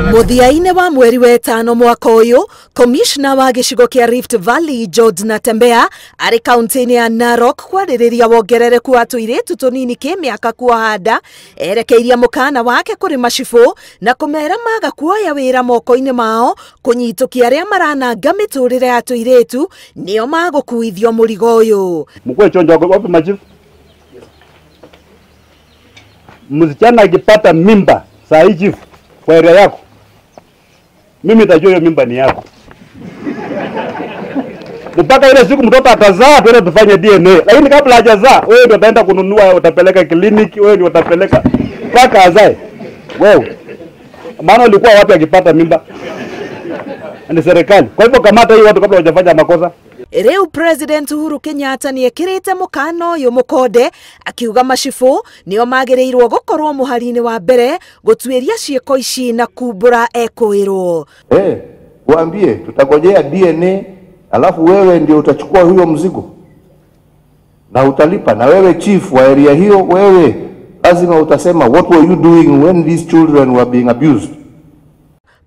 Muthiaine wa mweri wa ĩtano mwaka uyu, Commissioner wa gĩcigo kia Rift Valley George Natembea ari kaunti-inĩ ya Narok kwarĩrĩria wongerereku wa tũirĩtu tũnini kĩmĩaka kuohanda, erekeirie mũkana wake kũrĩ Macibu na kũmera maga kuoya wĩra moko-inĩ mao kũnyitũkia arĩa marananga mĩtũrĩre ya tũirĩtu nĩo magũkuithio mũrigo ũyũ. Mkwe chonjo wapi Macibu? Msichana akipata mimba saa hii chifu kwa area yako, mimi nitajua hiyo mimba ni yako. Mpaka ile siku mtoto atazaa tuende tufanye DNA. Lakini kabla hajazaa wewe ndio utaenda kununua, utapeleka kliniki, wewe ndio utapeleka mpaka azae. Wewe maana ulikuwa wapi akipata mimba? Ni serikali. Kwa hivyo kamata hii watu kabla hajafanya makosa. Rĩu President Uhuru Kenyatta nĩekĩrĩte mũkana ũyũ mũkonde akiuga Macibu nĩo magĩrĩirwo gũkorwo mũhari-inĩ wa mbere gũtuĩria ciĩko ici na kumbũra ekwĩrwo. Waambie tutagojea DNA alafu wewe ndio utachukua huyo mzigo na utalipa, na wewe chief wa area hiyo wewe lazima utasema what were you doing when these children were being abused.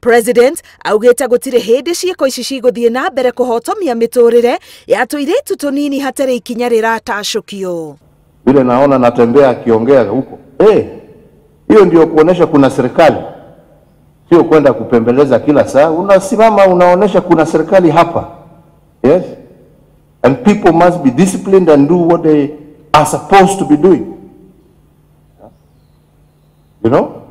President augĩte gũtirĩ hĩndĩ ciĩko ici cigũthiĩ na mbere kũhotomia mĩtũrĩre ya tũirĩtu tũnini hatarĩ ikinya rĩratacũkio. Vile naona Natembea akiongea huko, hiyo ndio kuonesha kuna serikali, sio kwenda kupembeleza kila saa. Unasimama unaonesha kuna serikali hapa. Yes, and people must be disciplined and do what they are supposed to be doing. You know,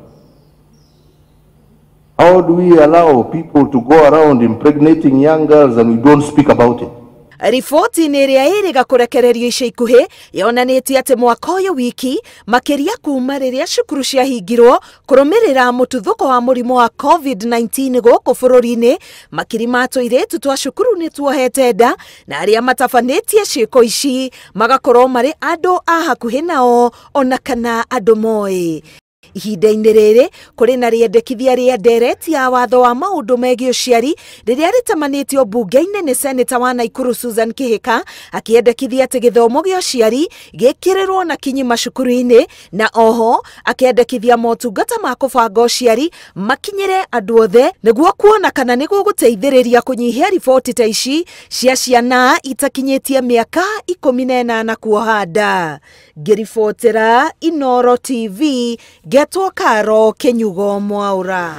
how do we allow people to go around impregnating young girls and we don't speak about it? Riboti ĩrĩa ĩrĩga kũrekererio ica ikuhĩ yonanĩtie atĩ mwaka ũyũ wiki makĩria kuma rĩrĩa cukuru ciahingirwo kũrũmĩrĩra mũtuthũko wa mũrimũ wa COVID-19 gũkũ bũrũri-inĩ, makiri ma tũirĩtu twa cukuru nĩ tuohete nda na arĩa matabanĩtie ciĩko ici magakorwo marĩ andũ a hakuhĩ nao ona kana andũ moĩ. Ihinda-inĩ rĩrĩ kũrĩ na rĩendekithia rĩa ndereti ya watho wa maũndũ megiĩ ũciari rĩrĩa rĩtamanĩtio mbunge-inĩ nĩ seneta wa Naikuru Susan Kĩhĩka, akĩendekithia atĩ gĩthomo gĩa ũciari gĩkĩrĩrwo na kinyi macukuru-inĩ, na oho akĩendekithia motungata ma kũbanga ũciari makinyĩre andũ othe nĩguo kuona kana nĩ gũgũteithĩrĩria kũnyihia riboti ta ici cia ciana itakinyĩtie mĩaka 18 kuoha nda. Ngĩribotera Inooro TV, Getwo Karo Kenyugo Mwaura.